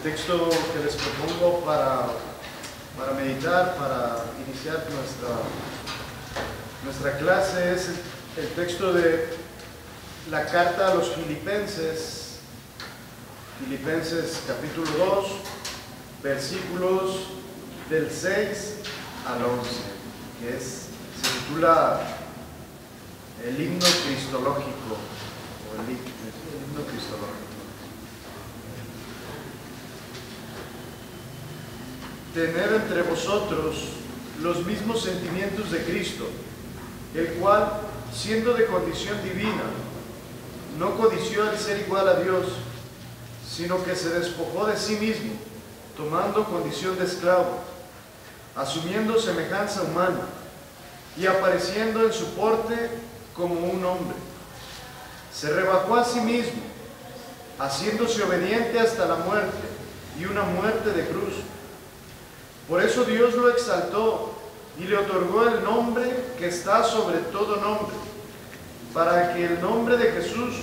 texto que les propongo para meditar, para iniciar nuestra clase es el texto de la carta a los Filipenses, Filipenses capítulo 2, versículos del 6 al 11, que se titula el himno cristológico, o el himno cristológico. Tened entre vosotros los mismos sentimientos de Cristo, el cual, siendo de condición divina, no codició el ser igual a Dios, sino que se despojó de sí mismo, tomando condición de esclavo, asumiendo semejanza humana, y apareciendo en su porte como un hombre. Se rebajó a sí mismo, haciéndose obediente hasta la muerte, y una muerte de cruz. Por eso Dios lo exaltó y le otorgó el nombre que está sobre todo nombre, para que el nombre de Jesús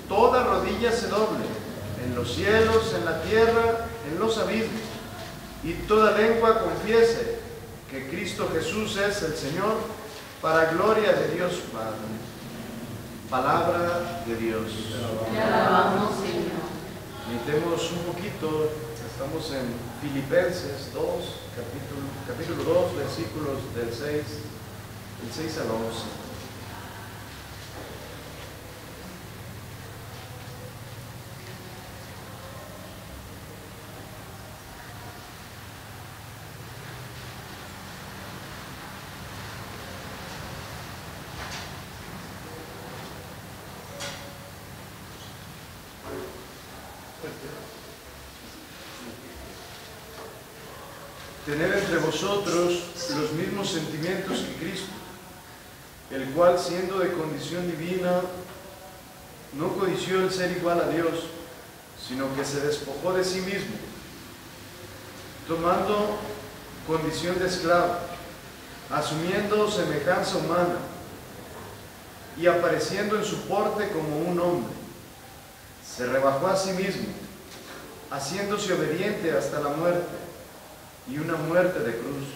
toda rodilla se doble, en los cielos, en la tierra, en los abismos, y toda lengua confiese que Cristo Jesús es el Señor, para gloria de Dios Padre. Palabra de Dios. Te alabamos, Señor. Meditemos un poquito. Estamos en Filipenses 2, capítulo 2, versículos del 6 al 11. Tener entre vosotros los mismos sentimientos que Cristo, el cual, siendo de condición divina, no codició el ser igual a Dios, sino que se despojó de sí mismo, tomando condición de esclavo, asumiendo semejanza humana, y apareciendo en su porte como un hombre. Se rebajó a sí mismo, haciéndose obediente hasta la muerte, y una muerte de cruz.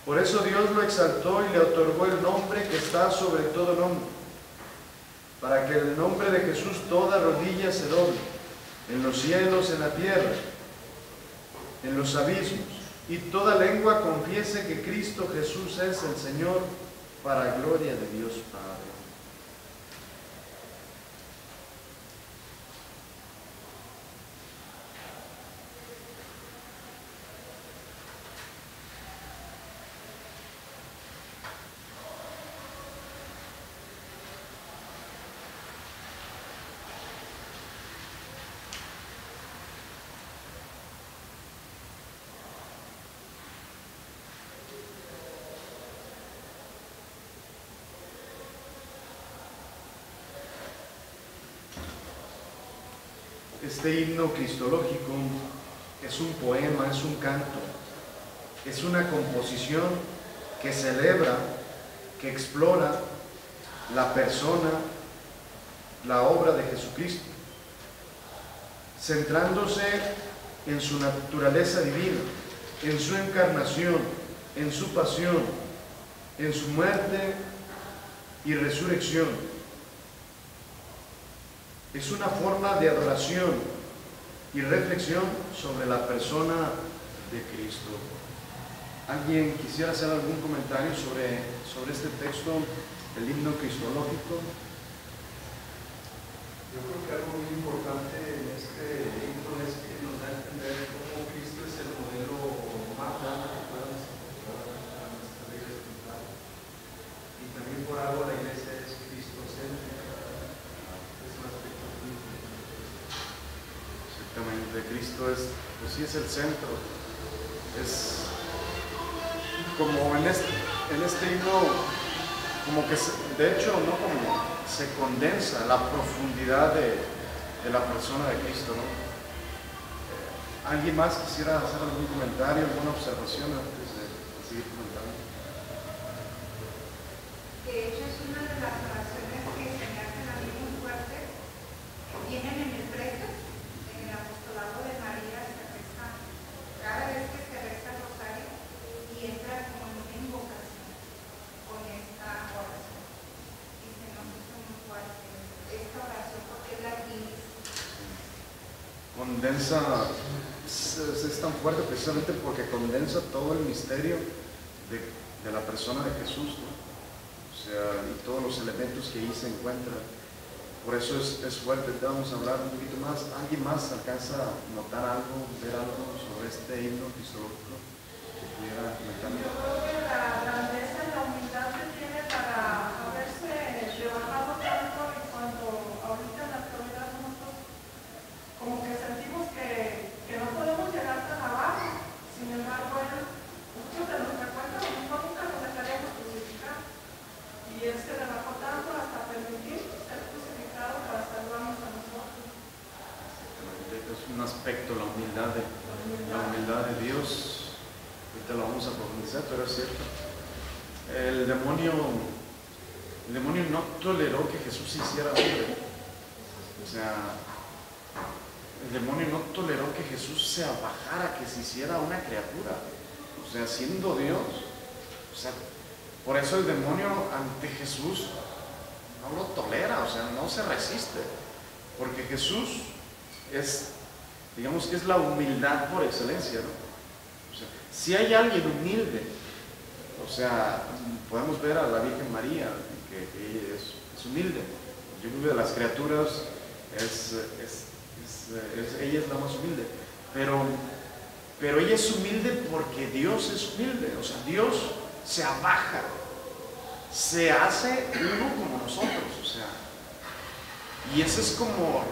Por eso Dios lo exaltó y le otorgó el nombre que está sobre todo nombre, para que en el nombre de Jesús toda rodilla se doble, en los cielos, en la tierra, en los abismos, y toda lengua confiese que Cristo Jesús es el Señor, para gloria de Dios Padre. Este himno cristológico es un poema, es un canto, es una composición que celebra, que explora la persona, la obra de Jesucristo, centrándose en su naturaleza divina, en su encarnación, en su pasión, en su muerte y resurrección. Es una forma de adoración y reflexión sobre la persona de Cristo. ¿Alguien quisiera hacer algún comentario sobre este texto, el himno cristológico? Yo creo que algo muy importante en este himno es que nos da a entender cómo Cristo es el modelo más grande que podemos encontrar a nuestra vida espiritual. Y también por algo la iglesia es cristocéntrica. Exactamente, Cristo pues sí es el centro. Es como en este himno, como que de hecho no como se condensa la profundidad de la persona de Cristo, ¿no? ¿Alguien más quisiera hacer algún comentario, alguna observación antes de seguir comentando? De hecho, es una de las oraciones que se me hacen a mí muy fuertes, que vienen en el preces, en el apostolado de María condensa, es tan fuerte precisamente porque condensa todo el misterio de la persona de Jesús, ¿no? O sea, y todos los elementos que ahí se encuentran. Por eso es fuerte. Te vamos a hablar un poquito más. ¿Alguien más alcanza a notar algo, ver algo sobre este himno cristológico que pudiera comentar? Yo creo que la grandeza y la humildad que tiene para haberse rebajado tanto, y cuando ahorita en la actualidad nosotros como que sentimos que no podemos llegar tan abajo. Sin embargo, muchos de nuestra cuenta nunca nos dejaríamos crucificar, y él se rebajó tanto hasta permitir ser crucificado para salvarnos a nosotros. Es un aspecto, la humildad de Dios. Ahorita lo vamos a profundizar, pero es cierto. El demonio no toleró que Jesús se hiciera hombre. O sea, el demonio no toleró que Jesús se abajara, que se hiciera una criatura. O sea, siendo Dios. O sea, por eso el demonio ante Jesús no lo tolera, o sea, no se resiste. Porque Jesús es, digamos que es la humildad por excelencia, ¿no? O sea, si hay alguien humilde, o sea, podemos ver a la Virgen María, que ella es humilde. Yo creo que de las criaturas ella es la más humilde, pero ella es humilde porque Dios es humilde. O sea, Dios se abaja, se hace uno como nosotros, o sea, y esa es como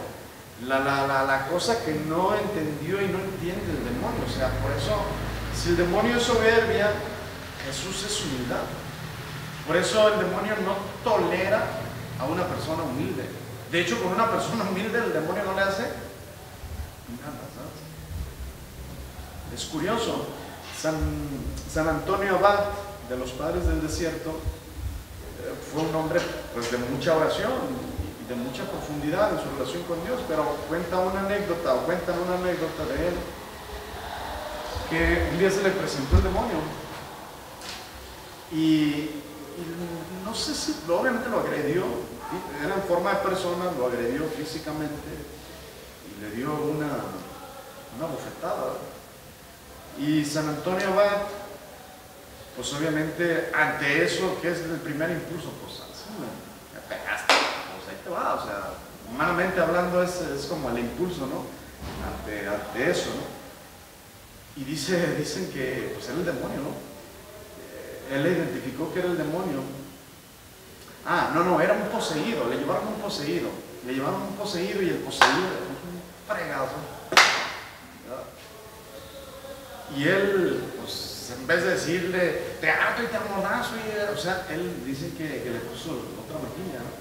la cosa que no entendió y no entiende el demonio. O sea, por eso, si el demonio es soberbia, Jesús es humildad. Por eso el demonio no tolera a una persona humilde. De hecho, con una persona humilde el demonio no le hace nada, ¿sabes? Es curioso. San Antonio Abad, de los Padres del Desierto, fue un hombre pues de mucha oración y de mucha profundidad en su relación con Dios, pero cuentan una anécdota de él, que un día se le presentó el demonio y no sé si obviamente lo agredió, era en forma de persona, lo agredió físicamente y le dio una bofetada. Y San Antonio Abad, pues obviamente ante eso, ¿qué es el primer impulso? Pues así me pegaste, pues ahí te va, o sea, humanamente hablando es como el impulso, ¿no? Ante eso, ¿no? Y dicen que pues era el demonio, ¿no? Él le identificó que era el demonio. No, era un poseído, le llevaron un poseído y el poseído le puso un fregazo. Y él, pues en vez de decirle, te harto y te amordazo, o sea, él dice que le puso otra horquilla, ¿no?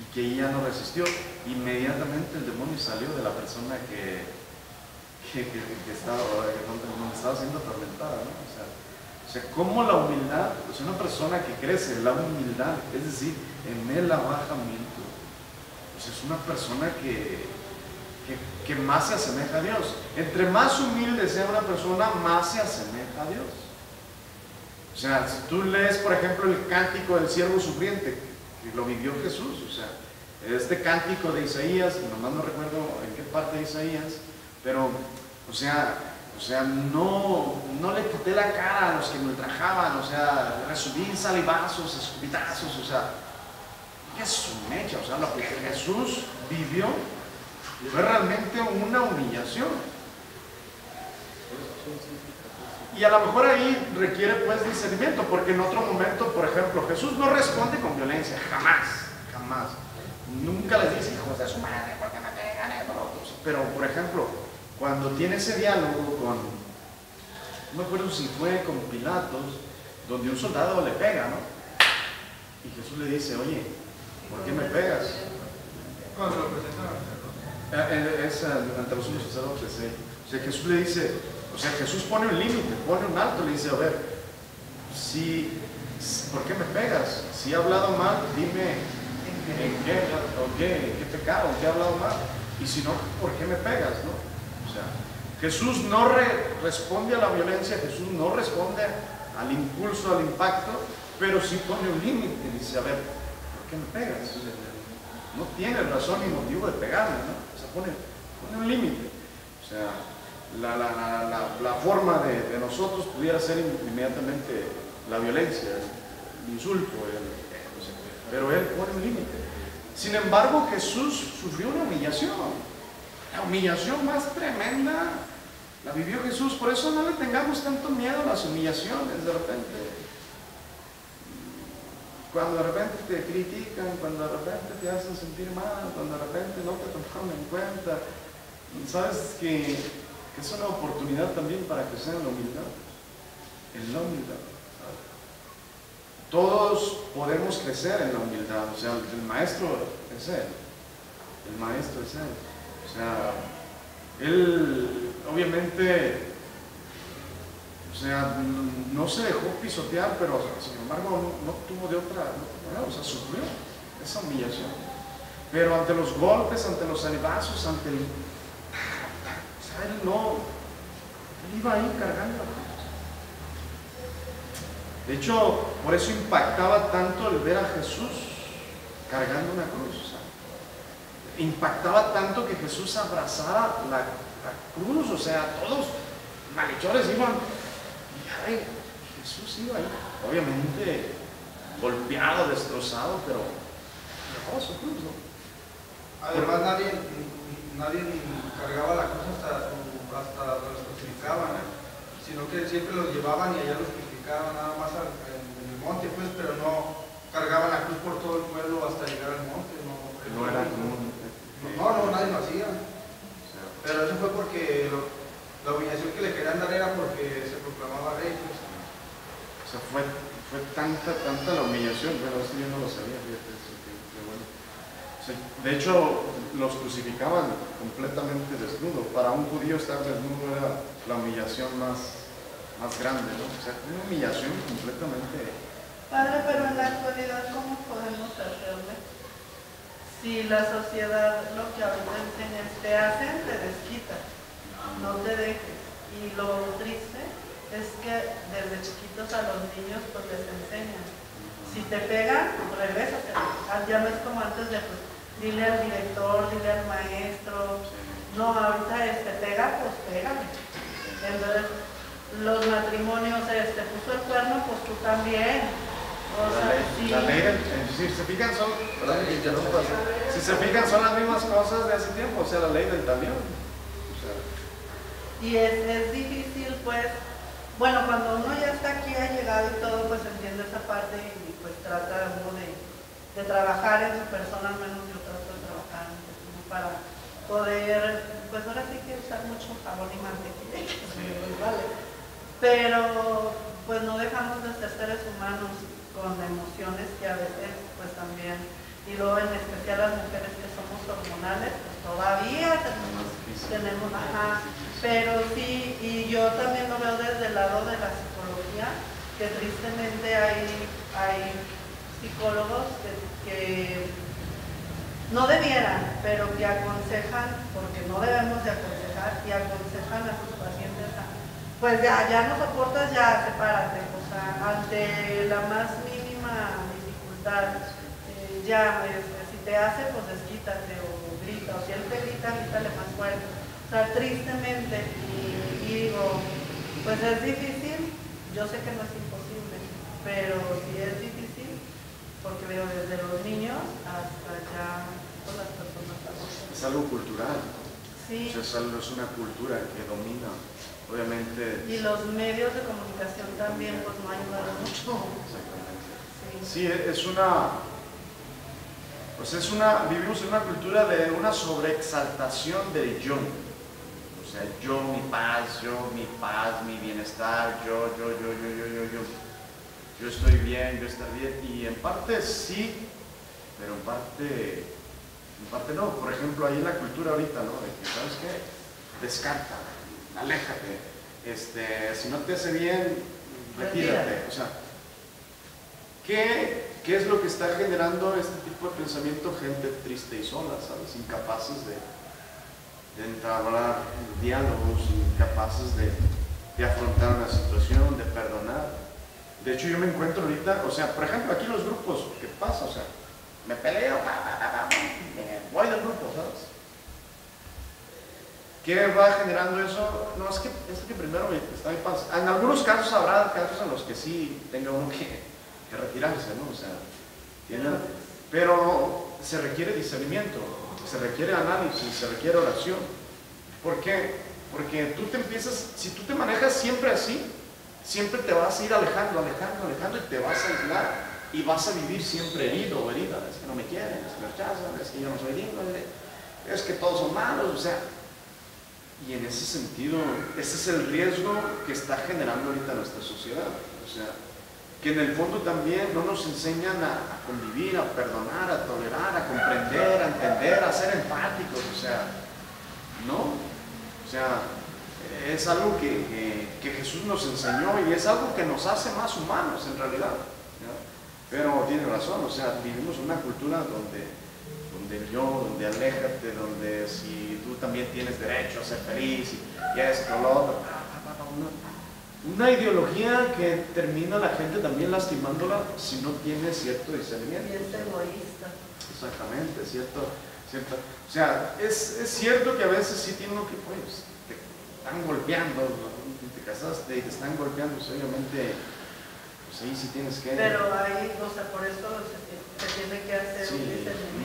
Y que ella no resistió. Inmediatamente el demonio salió de la persona que estaba siendo atormentada, ¿no? O sea, como la humildad, o sea, una persona que crece en la humildad, es decir, en el abajamiento, pues es una persona que más se asemeja a Dios. Entre más humilde sea una persona, más se asemeja a Dios. O sea, si tú lees, por ejemplo, el cántico del siervo sufriente, que lo vivió Jesús, o sea, este cántico de Isaías, nomás no recuerdo en qué parte de Isaías, pero, o sea, no le quité la cara a los que me ultrajaban, o sea, recibí salivazos, escupitazos, o sea, ¿qué es su mecha? O sea, lo que Jesús vivió fue realmente una humillación. Y a lo mejor ahí requiere pues discernimiento, porque en otro momento, por ejemplo, Jesús no responde con violencia, jamás. Nunca les dice, hijos de su madre, ¿por qué me pegan? Pero, por ejemplo, cuando tiene ese diálogo no me acuerdo si fue con Pilatos, donde un soldado le pega, ¿no? Y Jesús le dice, oye, ¿por qué me pegas? Cuando lo presentaron. Es ante los sumos sacerdotes, ¿sí? O sea, Jesús le dice, o sea, Jesús pone un límite, pone un alto, le dice, a ver, ¿por qué me pegas? Si he hablado mal, dime en qué pecado, en qué he hablado mal, y si no, ¿por qué me pegas? ¿No? O sea, Jesús no responde a la violencia, Jesús no responde al impulso, al impacto, pero sí pone un límite, dice, a ver, ¿por qué me pegas? No tienes razón ni motivo de pegarme, ¿no? O sea, pone un límite. O sea, la forma de nosotros pudiera ser inmediatamente la violencia, el insulto, pero Él pone un límite. Sin embargo, Jesús sufrió una humillación, la humillación más tremenda la vivió Jesús. Por eso no le tengamos tanto miedo a las humillaciones de repente. Cuando de repente te critican, cuando de repente te hacen sentir mal, cuando de repente no te toman en cuenta, sabes que es una oportunidad también para crecer en la humildad. En la humildad. Todos podemos crecer en la humildad. O sea, el maestro es Él. El maestro es Él. O sea, Él obviamente, o sea, no se dejó pisotear, pero sin embargo no tuvo de otra manera. O sea, sufrió esa humillación. Pero ante los golpes, ante los salivazos, ante el... O sea, Él no... Él iba ahí cargando la cruz. De hecho, por eso impactaba tanto el ver a Jesús cargando una cruz. O sea, impactaba tanto que Jesús abrazara la cruz. O sea, todos malhechores iban, y ay, Jesús iba ahí, obviamente golpeado, destrozado, pero llevaba su cruz, ¿no? Además, nadie cargaba la cruz hasta los crucificaban, sino que siempre los llevaban y allá los crucificaban nada más en el monte, pues, pero no cargaban la cruz por todo el pueblo hasta llegar al monte. No era común. No, nadie lo hacía. Pero eso fue porque la humillación que le querían dar era porque se proclamaba rey. Pues. O sea, fue tanta la humillación. Bueno, esto yo no lo sabía, fíjate, eso, qué bueno. O sea, de hecho, los crucificaban completamente desnudo. Para un judío estar desnudo era la humillación más grande, ¿no? O sea, una humillación completamente... Padre, pero en la actualidad, ¿cómo podemos hacerle? Si la sociedad lo que ahorita enseña es te hacen, te desquita, no te dejes. Y lo triste es que desde chiquitos a los niños pues les enseñan. Si te pegan, pues regrésate. Ya no es como antes de pues, dile al director, dile al maestro. No, ahorita te pega, pues pégame. Entonces, los matrimonios, puso el cuerno, pues tú también. O sea, la ley, si se fijan son, si se fijan son las mismas cosas de hace tiempo, o sea, la ley del talión. O sea. Y es difícil, pues, bueno, cuando uno ya está aquí, ha llegado y todo, pues entiende esa parte y pues trata uno de trabajar en su persona, al menos yo trato de trabajar para poder, pues ahora sí que usar mucho jabón y mantequilla, pues, vale. Pero pues no dejamos de ser seres humanos con emociones que a veces pues también, y luego en especial las mujeres que somos hormonales, pues todavía tenemos pero sí, y yo también lo veo desde el lado de la psicología, que tristemente hay psicólogos que no debieran, pero que aconsejan, porque no debemos de aconsejar, y aconsejan a sus pacientes pues ya no soportas, ya sepárate, o sea, ante la más mínima dificultad, si te hace, pues desquítate o grita, o si él te grita, grítale más fuerte. O sea, tristemente, y digo, pues es difícil, yo sé que no es imposible, pero sí es difícil, porque veo desde los niños hasta ya pues, las personas adultas. Es algo cultural, sí. O sea, es una cultura que domina. Obviamente. Y los medios de comunicación también pues no ayudan mucho. Exactamente. Sí, vivimos en una cultura de una sobreexaltación del yo. O sea, yo, mi paz, mi bienestar, yo estoy bien, yo estar bien. Y en parte sí, pero en parte no. Por ejemplo, ahí en la cultura ahorita, ¿no? De que, ¿sabes qué? Descarta. Aléjate, si no te hace bien, retírate. O sea, ¿qué es lo que está generando este tipo de pensamiento? Gente triste y sola, ¿sabes? Incapaces de entablar diálogos, incapaces de afrontar una situación, de perdonar. De hecho, yo me encuentro ahorita, o sea, por ejemplo, aquí los grupos, ¿qué pasa? O sea, me peleo, me voy del grupo, ¿sabes? ¿Qué va generando eso? No, es que primero está mi paz. En algunos casos habrá casos en los que sí tenga uno que retirarse, ¿no? O sea, pero se requiere discernimiento, se requiere análisis, se requiere oración. ¿Por qué? Porque si tú te manejas siempre así, siempre te vas a ir alejando y te vas a aislar y vas a vivir siempre herido o herida. Es que no me quieren, es que me rechazan, es que yo no soy digno, es que todos son malos, o sea. Y en ese sentido, ese es el riesgo que está generando ahorita nuestra sociedad. O sea, que en el fondo también no nos enseñan a convivir, a perdonar, a tolerar, a comprender, a entender, a ser empáticos, o sea, ¿no? O sea, es algo que Jesús nos enseñó y es algo que nos hace más humanos en realidad, ¿no? Pero tiene razón, o sea, vivimos en una cultura donde aléjate, donde si tú también tienes derecho a ser feliz y esto, lo otro, una ideología que termina la gente también lastimándola si no tiene cierto discernimiento. Y es egoísta. Exactamente, cierto. O sea, es cierto que a veces sí tiene uno que, pues, te están golpeando, te casaste y te están golpeando, pues, obviamente, pues ahí sí tienes que... Pero ahí, o sea, por eso se tiene que hacer sí, un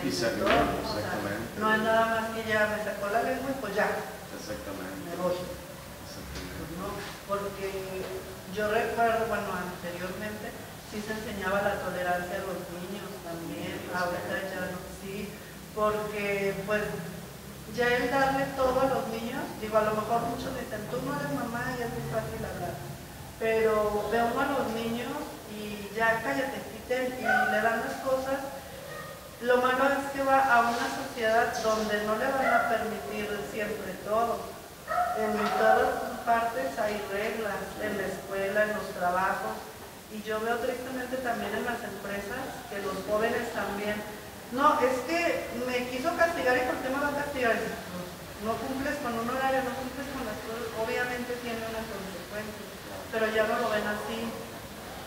discernimiento, ¿no? exactamente. O sea, no es nada más que ya me sacó la lengua y pues ya, Exactamente. me voy. Exactamente. ¿No? Porque yo recuerdo, bueno, anteriormente sí se enseñaba la tolerancia a los niños también, ahorita ya no, sí, porque pues ya el darle todo a los niños, digo, a lo mejor muchos dicen, tú no eres mamá y es muy fácil hablar, pero veo a los niños y ya cállate, quiten y le dan las cosas. Lo malo es que va a una sociedad donde no le van a permitir siempre todo. En todas partes hay reglas, en la escuela, en los trabajos, y yo veo tristemente también en las empresas que los jóvenes también, no, es que me quiso castigar y ¿por qué me va a castigar? No cumples con un horario, no cumples con las cosas, obviamente tiene una consecuencia, pero ya no lo ven así,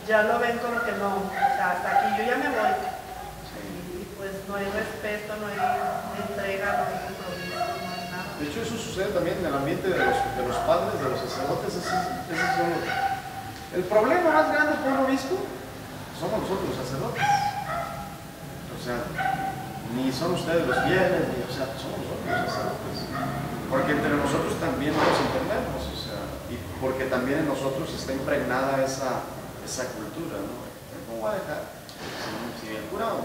ya lo ven como que no, o sea, hasta aquí yo ya me voy, y pues no hay respeto, no hay entrega, no hay compromiso, no hay nada. De hecho, eso sucede también en el ambiente de los padres, de los sacerdotes. El problema más grande por un obispo somos nosotros los sacerdotes. O sea, ni son ustedes los fieles, ni, o sea, somos nosotros los sacerdotes. Porque entre nosotros también nos entendemos, o sea, y porque también en nosotros está impregnada esa cultura, ¿no? ¿Cómo voy a dejar? Si el cura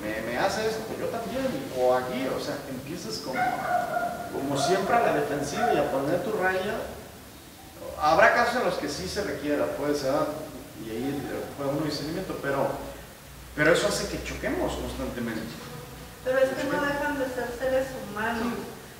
me hace esto, pues yo también, o aquí, o sea, empiezas como siempre a la defensiva y a poner tu raya. Habrá casos en los que sí se requiera, puede ser, y ahí puede uno discernimiento, pero eso hace que choquemos constantemente. Pero es que no dejan de ser seres humanos,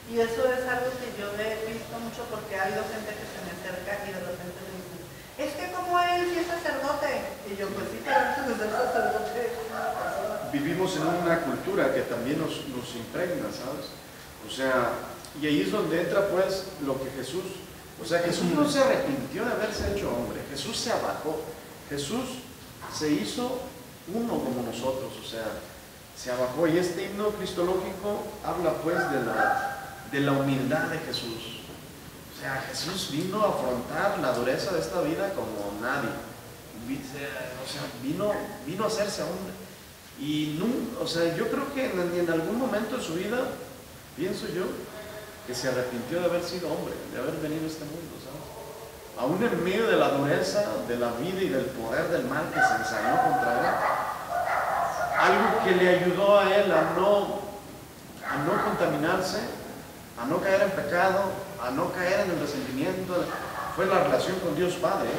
y eso es algo que yo he visto mucho porque ha habido gente que se me acerca y de repente me dicen, es que como él sí es sacerdote, y yo pues sí, pero antes de ser sacerdote es una persona. Vivimos en una cultura que también nos impregna, ¿sabes? O sea, y ahí es donde entra pues lo que Jesús, o sea, Jesús no se arrepintió de haberse hecho hombre, Jesús se abajó, Jesús se hizo uno como nosotros, o sea, se abajó. Y este himno cristológico habla pues de la humildad de Jesús. O sea, Jesús vino a afrontar la dureza de esta vida como nadie, o sea, vino a hacerse hombre. Y no, o sea, yo creo que en algún momento de su vida, pienso yo, que se arrepintió de haber sido hombre, de haber venido a este mundo, ¿sabes? Aún en medio de la dureza de la vida y del poder del mal que se ensañó contra él, algo que le ayudó a él a no contaminarse, a no caer en pecado, a no caer en el resentimiento, fue la relación con Dios Padre.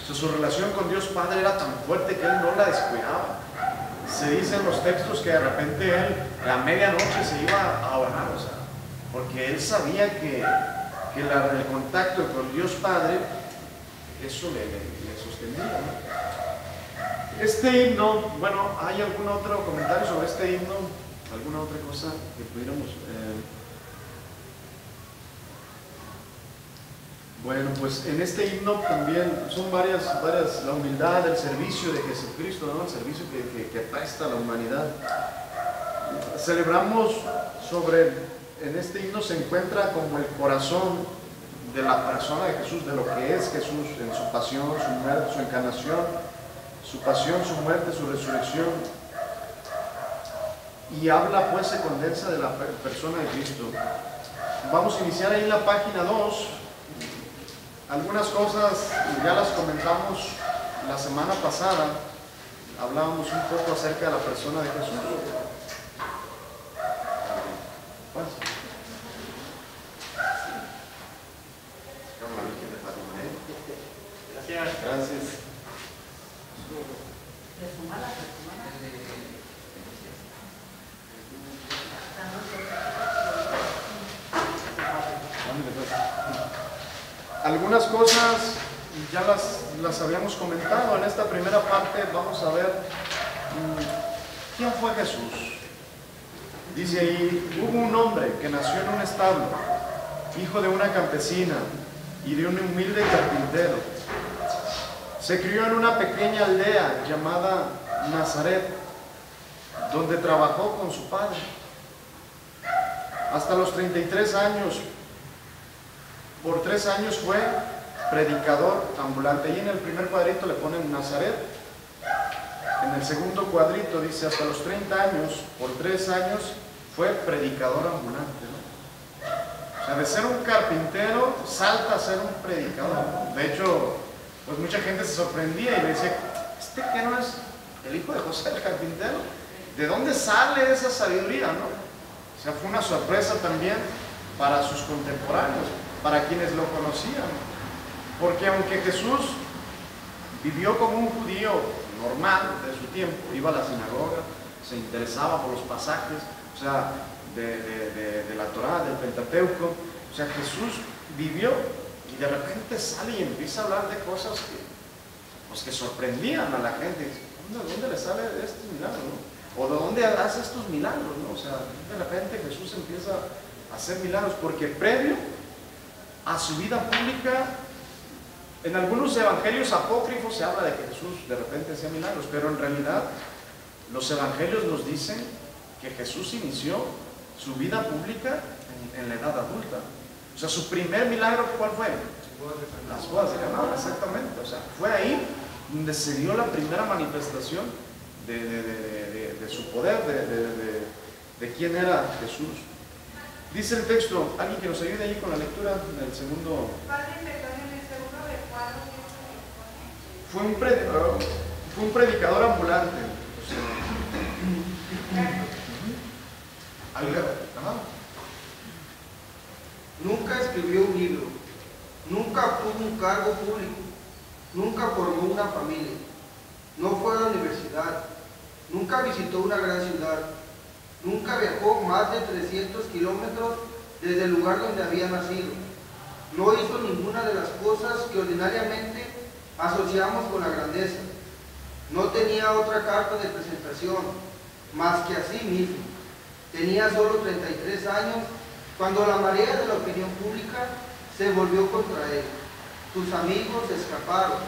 O sea, su relación con Dios Padre era tan fuerte que él no la descuidaba. Se dice en los textos que de repente él a medianoche se iba a orar, o sea, porque él sabía que el contacto con Dios Padre, eso le sostenía, ¿no? Este himno, bueno, ¿hay algún otro comentario sobre este himno? ¿Alguna otra cosa que pudiéramos? Bueno, pues en este himno también son varias, la humildad, el servicio de Jesucristo, ¿no? El servicio que presta a la humanidad. Celebramos sobre en este himno se encuentra como el corazón de la persona de Jesús, de lo que es Jesús en su pasión, su muerte, su encarnación, su pasión, su muerte, su resurrección. Y habla, pues, se condensa de la persona de Cristo. Vamos a iniciar ahí en la página 2. Algunas cosas ya las comentamos la semana pasada. Hablábamos un poco acerca de la persona de Jesús. Gracias. Algunas cosas ya las habíamos comentado. En esta primera parte vamos a ver quién fue Jesús. Dice ahí, hubo un hombre que nació en un establo, hijo de una campesina y de un humilde carpintero. Se crió en una pequeña aldea llamada Nazaret, donde trabajó con su padre. Hasta los 33 años, por 3 años fue predicador ambulante. Y en el primer cuadrito le ponen Nazaret. En el segundo cuadrito dice hasta los 30 años, por 3 años fue predicador ambulante, ¿no? O sea, de ser un carpintero salta a ser un predicador, ¿no? De hecho, pues mucha gente se sorprendía y le decía, ¿que no es el hijo de José el carpintero? ¿De dónde sale esa sabiduría, no? O sea, fue una sorpresa también para sus contemporáneos, para quienes lo conocían. Porque aunque Jesús vivió como un judío normal de su tiempo, iba a la sinagoga, se interesaba por los pasajes, o sea, de la Torá, del Pentateuco, o sea, Jesús vivió y de repente sale y empieza a hablar de cosas que sorprendían a la gente. ¿Dónde le sale este milagro, no? ¿O de dónde hace estos milagros, no? O sea, de repente Jesús empieza a hacer milagros, porque previo a su vida pública, en algunos evangelios apócrifos se habla de que Jesús de repente hacía milagros, pero en realidad los evangelios nos dicen que Jesús inició su vida pública en la edad adulta. O sea, su primer milagro, ¿cuál fue? Las bodas de Caná, exactamente. O sea, fue ahí donde se dio la primera manifestación de su poder, de quién era Jesús. Dice el texto, alguien que nos ayude ahí con la lectura en el segundo. Padre, perdón, en el segundo de cuadro. Fue un predicador ambulante. O sea, Nunca escribió un libro, nunca obtuvo un cargo público, nunca formó una familia, no fue a la universidad, nunca visitó una gran ciudad, nunca viajó más de 300 kilómetros desde el lugar donde había nacido, no hizo ninguna de las cosas que ordinariamente asociamos con la grandeza, no tenía otra carta de presentación más que a sí mismo, tenía solo 33 años cuando la marea de la opinión pública se volvió contra él. Sus amigos escaparon.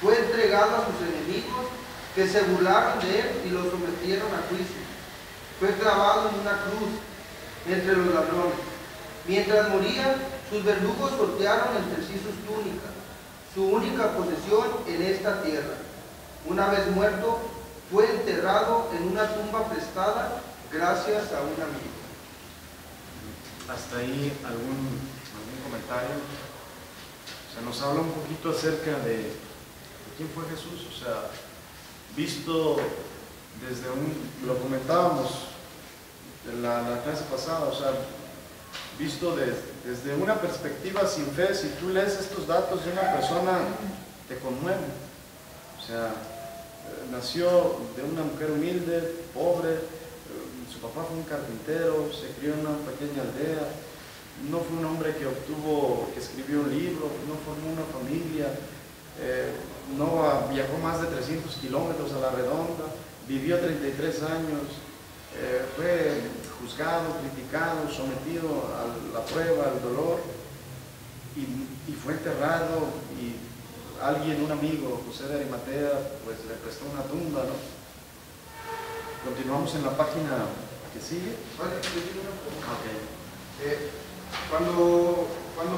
Fue entregado a sus enemigos que se burlaron de él y lo sometieron a juicio. Fue clavado en una cruz entre los ladrones. Mientras moría, sus verdugos sortearon entre sí sus túnicas, su única posesión en esta tierra. Una vez muerto, fue enterrado en una tumba prestada gracias a un amigo. Hasta ahí algún comentario. O sea, nos habla un poquito acerca de quién fue Jesús. O sea, visto desde lo comentábamos en la clase pasada, o sea, visto desde una perspectiva sin fe, si tú lees estos datos de una persona, te conmueve. O sea, nació de una mujer humilde, pobre. Su papá fue un carpintero, se crió en una pequeña aldea, no fue un hombre que escribió un libro, no formó una familia, no viajó más de 300 kilómetros a la redonda, vivió 33 años, fue juzgado, criticado, sometido a la prueba, al dolor, y fue enterrado, y un amigo, José de Arimatea, pues le prestó una tumba, ¿no? Continuamos en la página que sigue. Vale, yo tengo una pregunta. Okay. Cuando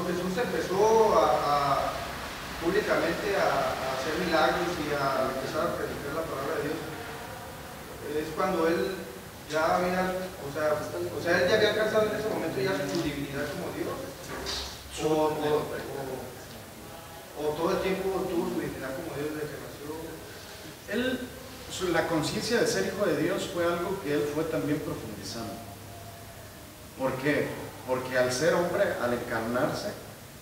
Jesús empezó públicamente a hacer milagros y a empezar a predicar la palabra de Dios, es cuando él ya había, él ya había alcanzado en ese momento ya su divinidad como Dios, o todo el tiempo tuvo su divinidad como Dios desde que nació. La conciencia de ser hijo de Dios fue algo que él fue también profundizando. ¿Por qué? Porque al ser hombre, al encarnarse,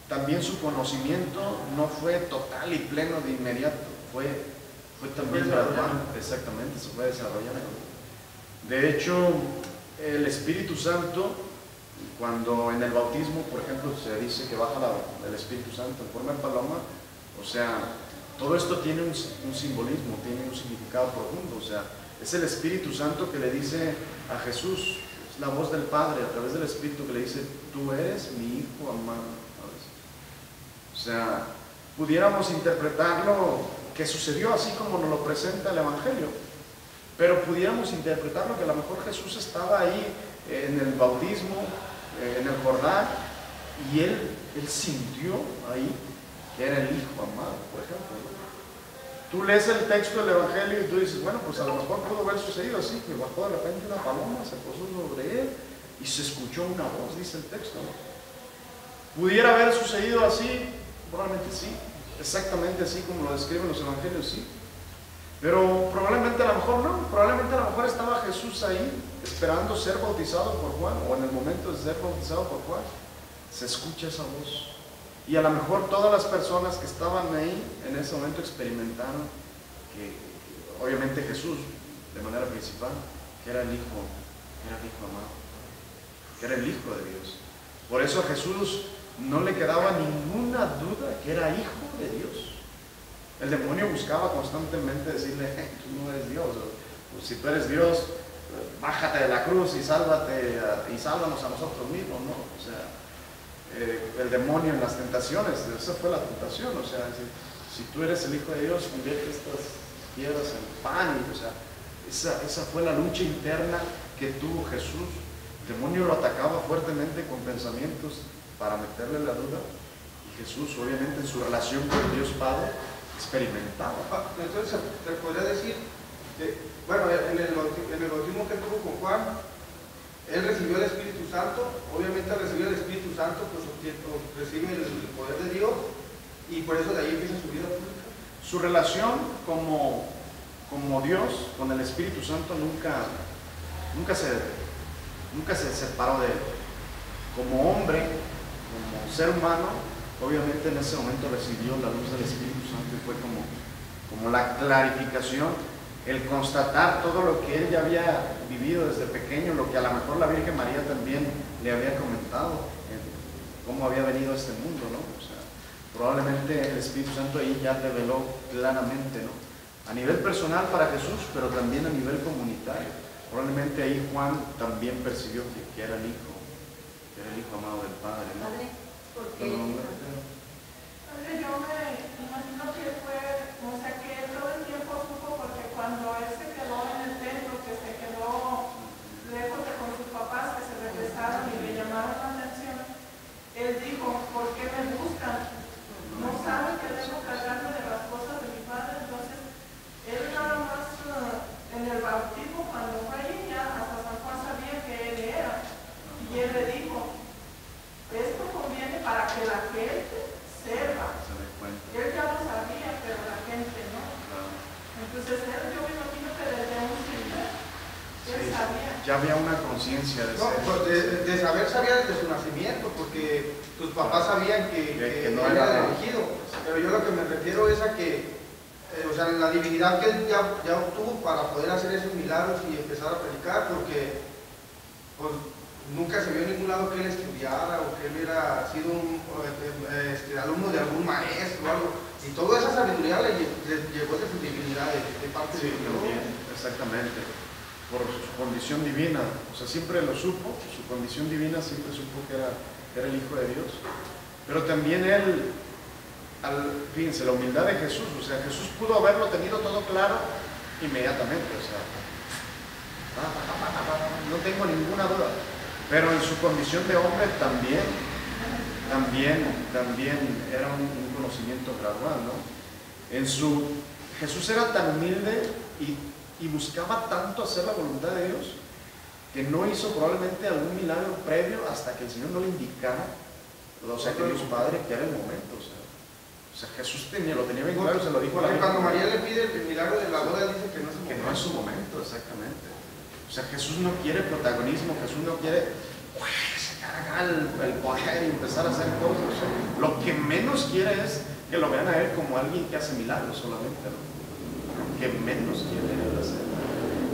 también su conocimiento no fue total y pleno de inmediato, fue también gradual. Exactamente, se fue desarrollando. De hecho, el Espíritu Santo, cuando en el bautismo, por ejemplo, se dice que baja el Espíritu Santo en forma de paloma, o sea, todo esto tiene un simbolismo, tiene un significado profundo. O sea, es el Espíritu Santo que le dice a Jesús, es la voz del Padre a través del Espíritu que le dice, tú eres mi Hijo amado. O sea, pudiéramos interpretarlo que sucedió así como nos lo presenta el Evangelio, pero pudiéramos interpretarlo que a lo mejor Jesús estaba ahí en el bautismo, en el Jordán, y él sintió ahí que era el Hijo amado, por ejemplo. Tú lees el texto del Evangelio y tú dices, bueno, pues a lo mejor pudo haber sucedido así, que bajó de repente una paloma, se posó sobre él y se escuchó una voz, dice el texto, ¿no? ¿Pudiera haber sucedido así? Probablemente sí, exactamente así como lo describen los Evangelios, sí. Pero probablemente a lo mejor no, probablemente a lo mejor estaba Jesús ahí esperando ser bautizado por Juan, o en el momento de ser bautizado por Juan, se escucha esa voz. Y a lo mejor todas las personas que estaban ahí en ese momento experimentaron que obviamente Jesús, de manera principal, que era el Hijo amado, que era el Hijo de Dios. Por eso a Jesús no le quedaba ninguna duda que era Hijo de Dios. El demonio buscaba constantemente decirle, tú no eres Dios, pues si tú eres Dios, bájate de la cruz y sálvate y sálvanos a nosotros mismos, ¿no? O sea, el demonio en las tentaciones, esa fue la tentación, o sea, si tú eres el Hijo de Dios, convierte estas piedras en pan, o sea, esa fue la lucha interna que tuvo Jesús. El demonio lo atacaba fuertemente con pensamientos para meterle la duda, y Jesús, obviamente, en su relación con Dios Padre, experimentaba. Entonces, te podría decir que, bueno, en el bautismo que tuvo con Juan, él recibió el Espíritu Santo. Obviamente al recibir el Espíritu Santo, pues recibe el poder de Dios, y por eso de ahí empieza su vida pública. Su relación como Dios con el Espíritu Santo nunca se separó de él. Como hombre, como ser humano, obviamente en ese momento recibió la luz del Espíritu Santo y fue como la clarificación, el constatar todo lo que él ya había vivido desde pequeño, lo que a lo mejor la Virgen María también le había comentado, cómo había venido a este mundo, ¿no? O sea, probablemente el Espíritu Santo ahí ya reveló claramente, ¿no? A nivel personal para Jesús, pero también a nivel comunitario. Probablemente ahí Juan también percibió que era el Hijo amado del Padre, ¿no? Padre, ¿por qué? Padre, yo me imagino que fue, o sea, que todo el tiempo supo, porque cuando él se quedó en el templo, que se quedó lejos de con sus papás, que se regresaron y le llamaron la atención, él dijo, ¿por qué me buscan? No saben que debo cargarme de las cosas de mi padre. Entonces, él nada más en el bautismo, cuando fue ahí, ya hasta San Juan sabía que él era. Y él le dijo, esto conviene para que la gente sepa. Él ya lo sabía, pero la gente no. Entonces él, yo me imagino que desde un simple, él sabía. Ya había una conciencia de ser. No, de saber sabía desde su nacimiento, porque tus papás sabían que no él era era elegido. Pero yo lo que me refiero es a que, o sea, la divinidad que él ya obtuvo para poder hacer esos milagros y empezar a predicar, porque pues, nunca se vio en ningún lado que él estudiara o que él hubiera sido un alumno de algún maestro o algo. Y toda esa sabiduría le llegó de su divinidad, de parte de Dios. También, exactamente. Por su condición divina. O sea, siempre lo supo, su condición divina siempre supo que era el Hijo de Dios. Pero también él, fíjense, la humildad de Jesús. O sea, Jesús pudo haberlo tenido todo claro inmediatamente. O sea, no tengo ninguna duda. Pero en su condición de hombre también era un conocimiento gradual, ¿no? Jesús era tan humilde y buscaba tanto hacer la voluntad de Dios que no hizo probablemente algún milagro previo hasta que el Señor no le indicara, o sea, que Dios Padre, que era el momento. O sea, Jesús lo tenía bien claro, se lo dijo a la gente. Cuando María le pide el milagro de la boda, dice que no es su momento. Que no es su momento, exactamente. O sea, Jesús no quiere protagonismo, Jesús no quiere sacar el poder y empezar a hacer cosas. O sea, lo que menos quiere es que lo vean a él como alguien que hace milagros solamente, ¿no? Lo que menos quiere él hacer.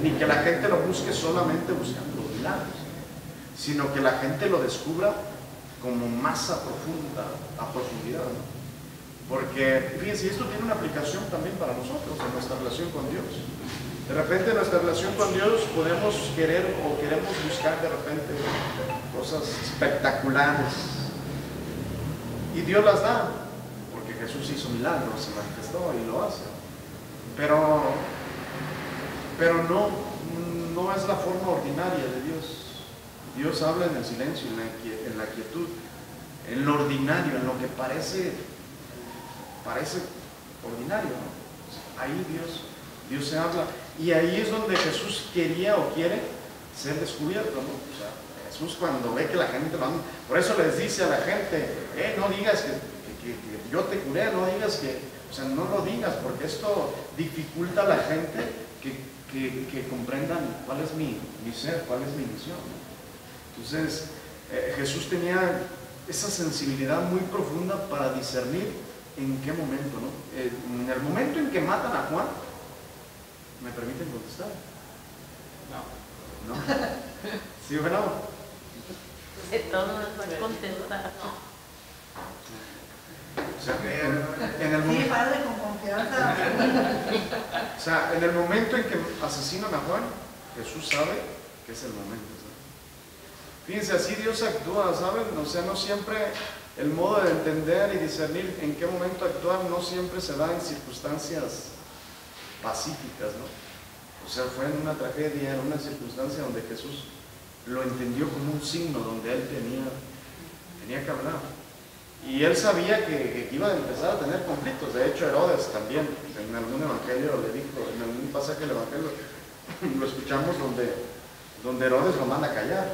Ni que la gente lo busque solamente buscando los milagros, sino que la gente lo descubra como más a profundidad, ¿no? Porque, fíjense, esto tiene una aplicación también para nosotros, en nuestra relación con Dios. De repente en nuestra relación con Dios podemos querer o queremos buscar de repente cosas espectaculares. Y Dios las da, porque Jesús hizo milagros, se manifestó y lo hace. Pero no es la forma ordinaria de Dios. Dios habla en el silencio, en la quietud, en lo ordinario, en lo que parece ordinario, ¿no? Ahí Dios se habla, y ahí es donde Jesús quería o quiere ser descubierto, ¿no? O sea, Jesús cuando ve que la gente lo anda, por eso les dice a la gente, no digas que yo te curé, no digas que, o sea, no lo digas, porque esto dificulta a la gente que comprendan cuál es mi ser, cuál es mi misión, ¿no? Entonces, Jesús tenía esa sensibilidad muy profunda para discernir en qué momento, ¿no? En el momento en que matan a Juan, ¿me permiten contestar? No. ¿Sí o no? Todo nos va a contestar. O sea, en el Sí, momento, padre, con confianza. o sea, en el momento en que asesinan a Juan, Jesús sabe que es el momento, ¿sabes? Fíjense, así Dios actúa, ¿saben? O sea, no siempre el modo de entender y discernir en qué momento actuar no siempre se da en circunstancias pacíficas, ¿no? O sea, fue en una tragedia, en una circunstancia donde Jesús lo entendió como un signo, donde él tenía que hablar. Y él sabía que iba a empezar a tener conflictos. De hecho, Herodes también, en algún evangelio le dijo, en algún pasaje del evangelio, lo escuchamos donde Herodes lo manda a callar.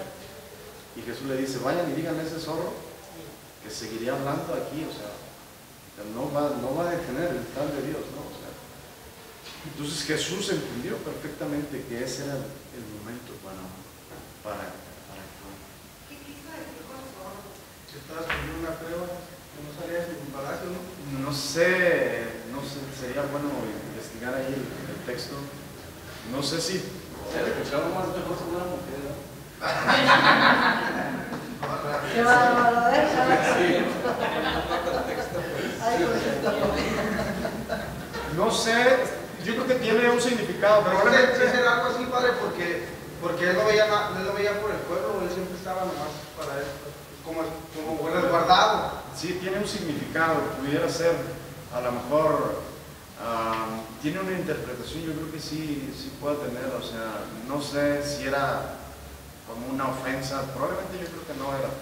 Y Jesús le dice, vayan y díganle a ese zorro que seguiría hablando aquí, o sea, no va a detener el plan de Dios, ¿no? O sea, entonces Jesús entendió perfectamente que ese era el momento para actuar. ¿Qué quiso decir con zorro? Si estabas poniendo una prueba, que no salías en palacio, ¿no? No sé, sería bueno investigar ahí el texto. No sé si se le escuchaba más mejor si una mujer, ¿no? ¿Qué va a dejar? No sé, yo creo que tiene un significado, Pero probablemente. sí será algo así, padre, porque él no veía por el pueblo, él siempre estaba nomás para él, como resguardado. Sí, tiene un significado, pudiera ser, a lo mejor, tiene una interpretación, yo creo que sí puede tener, o sea, no sé si era como una ofensa, probablemente yo creo que no era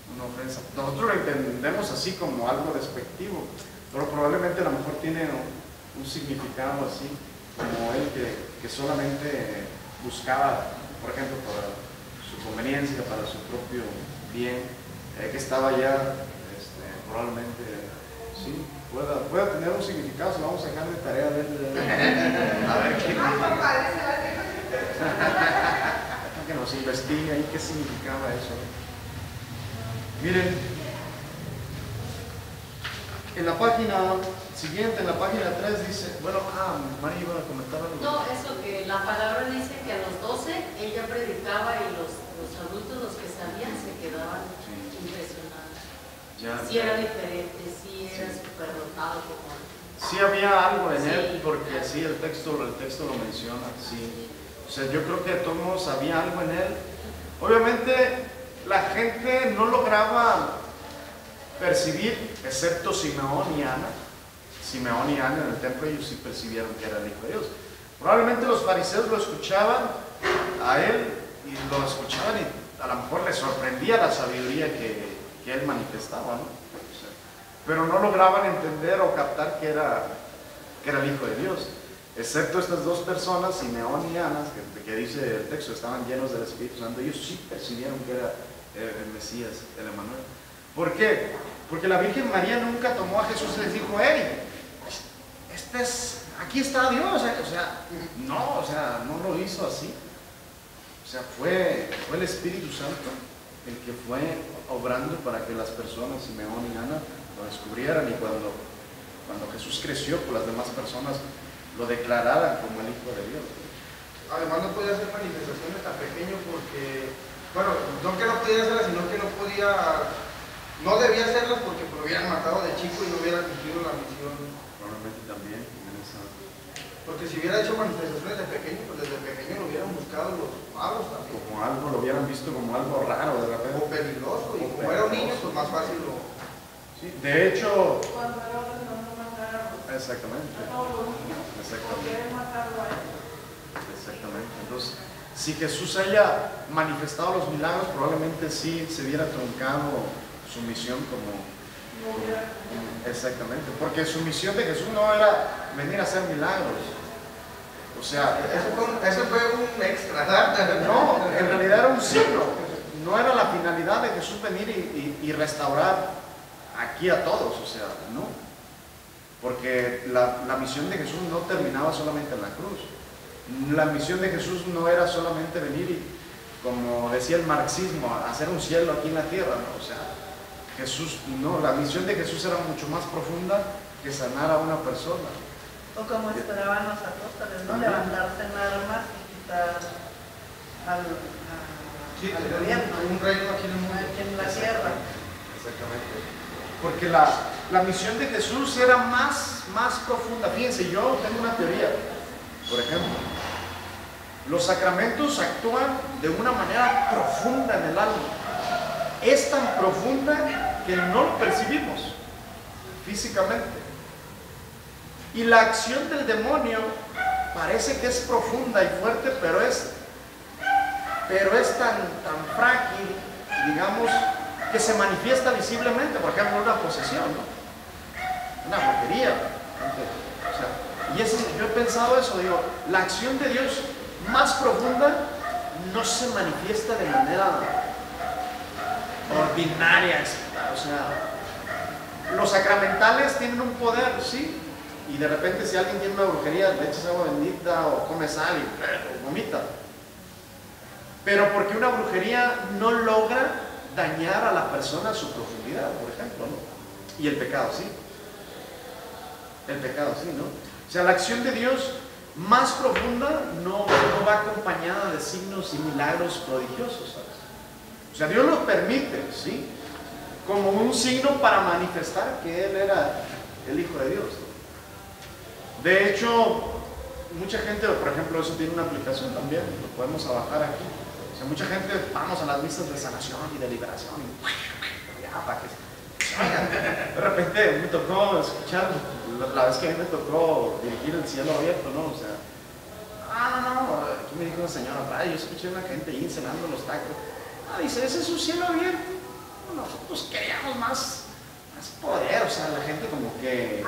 una ofensa. Nosotros lo entendemos así como algo despectivo, pero probablemente a lo mejor tiene un significado así, como él que solamente buscaba, por ejemplo, para su conveniencia, para su propio bien, que estaba ya, probablemente, sí, pueda tener un significado. Se lo vamos a dejar de tarea a ver qué que nos investigue ahí qué significaba eso. Miren, en la página siguiente, en la página 3 dice, bueno, María iba a comentar algo. No, eso que la palabra dice que a los 12 ella predicaba y los adultos, los que sabían, se quedaban impresionados. Sí era diferente, sí era súper dotado como... Sí había algo en él, porque sí, el texto lo menciona, sí. O sea, yo creo que de todos modos había algo en él. Obviamente la gente no lograba percibir, excepto Simeón y Ana. Simeón y Ana en el templo, ellos sí percibieron que era el Hijo de Dios. Probablemente los fariseos lo escuchaban a él y lo escuchaban y a lo mejor les sorprendía la sabiduría que él manifestaba, ¿no? O sea, pero no lograban entender o captar que era el Hijo de Dios, excepto estas dos personas, Simeón y Ana, que dice el texto, estaban llenos del Espíritu Santo. Ellos sí percibieron que era el Mesías, el Emmanuel. ¿Por qué? Porque la Virgen María nunca tomó a Jesús y les dijo, hey, aquí está Dios, o sea, no lo hizo así. O sea, fue el Espíritu Santo el que fue obrando para que las personas, Simeón y Ana, lo descubrieran, y cuando Jesús creció, pues las demás personas lo declararan como el Hijo de Dios. Además no podía hacer manifestaciones tan pequeñas porque, bueno, no que no podía hacerlas, sino que no debía hacerlas porque lo hubieran matado de chico y no hubieran cumplido la misión. Probablemente también. Porque si hubiera hecho manifestaciones de pequeño, pues desde pequeño lo hubieran buscado los magos también. Como algo, lo hubieran visto como algo raro de repente. O peligroso, y como era un niño, pues más fácil lo... Sí, de hecho... Cuando Herodes mandó matar exactamente. a todos los niños, Exactamente. porque él matarlo a él. Exactamente. Entonces, si Jesús haya manifestado los milagros, probablemente sí se hubiera truncado su misión como... Exactamente, porque su misión de Jesús no era venir a hacer milagros. O sea, eso fue un extra. no, en realidad era un signo. No era la finalidad de Jesús venir y restaurar aquí a todos, o sea, no. Porque la misión de Jesús no terminaba solamente en la cruz. La misión de Jesús no era solamente venir y, como decía el marxismo, hacer un cielo aquí en la tierra, ¿no? O sea, Jesús, no, la misión de Jesús era mucho más profunda que sanar a una persona. O como esperaban los apóstoles, ¿no? Levantarse en armas y quitar al gobierno, un reino aquí en el mundo. aquí en la tierra. Exactamente. Porque la misión de Jesús era más profunda. Fíjense, yo tengo una teoría. Por ejemplo, los sacramentos actúan de una manera profunda en el alma. Es tan profunda que no lo percibimos físicamente. Y la acción del demonio parece que es profunda y fuerte, pero es tan frágil, digamos, que se manifiesta visiblemente. Por ejemplo, una posesión, ¿no? Una brujería. O sea, yo he pensado eso, digo, la acción de Dios más profunda no se manifiesta de manera ordinaria. O sea, los sacramentales tienen un poder, sí, y de repente si alguien tiene una brujería, le echas agua bendita o come sal y vomita. Pero porque una brujería no logra dañar a la persona a su profundidad, por ejemplo, ¿no? Y el pecado sí. El pecado sí, ¿no? O sea, la acción de Dios más profunda no va acompañada de signos y milagros prodigiosos, ¿sabes? O sea, Dios lo permite, ¿sí? Como un signo para manifestar que Él era el Hijo de Dios, ¿no? De hecho, mucha gente, por ejemplo, eso tiene una aplicación también, lo podemos bajar aquí. O sea, mucha gente, vamos a las misas de sanación y de liberación, y ya, para que de repente me tocó escuchar, la vez que a mí me tocó dirigir el cielo abierto, ¿no? O sea, no, aquí me dijo una señora, yo escuché a una gente ahí cenando los tacos. Dice, ese es un cielo abierto. Nosotros queríamos más poder, o sea, la gente como que...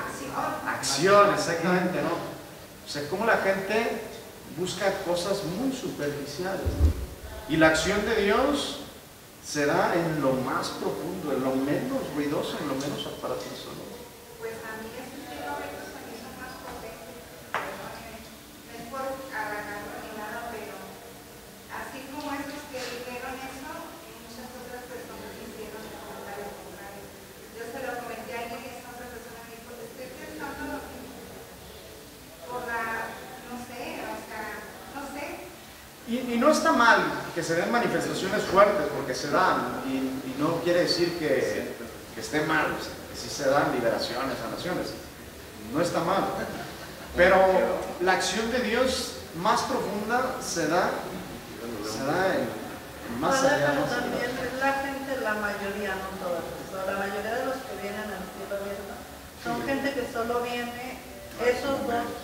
Acción, exactamente, ¿no? O sea, como la gente busca cosas muy superficiales, ¿no? Y la acción de Dios se da en lo más profundo, en lo menos ruidoso, en lo menos aparatoso, ¿no? Pues a mí ese cielo abierto se me hizo más potente, no es por halagarlo ni nada, pero así como esos que dijeron eso, muchas otras personas hicieron el comentario contrario. Yo se lo comenté a alguien y esa otra persona me dijo, estoy pensando por la, no sé, o sea, no sé. Y no está mal que se den manifestaciones fuertes, porque se dan, y no quiere decir que esté mal, que sí se dan liberaciones, sanaciones, no está mal, pero la acción de Dios más profunda se da en más allá. Pero también la gente, la mayoría, no todas, pero la mayoría de los que vienen al cielo abierto son gente que solo viene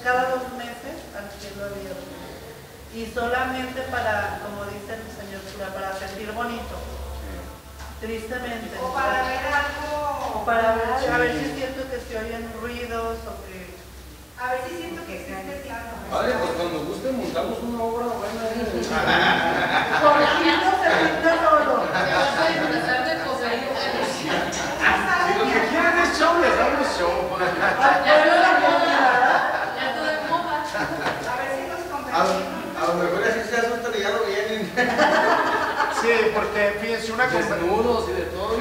cada 2 meses al cielo abierto. Y solamente para, como dice el Señor coyuntura, para sentir bonito. Tristemente. O para ver algo. O para ver, a ver si siento que se oyen ruidos o que... A ver si siento que existe el diablo. Vale, pues cuando guste montamos una obra buena. Corregirnos se pinta solo. Te vas a disfrazar de comer. Si lo que quieren es show, les damos show. Ya todo es moda. A ver si nos convencimos. A lo mejor así se asustan y ya no vienen. Sí, porque fíjense, una cosa. Desnudos y de todo.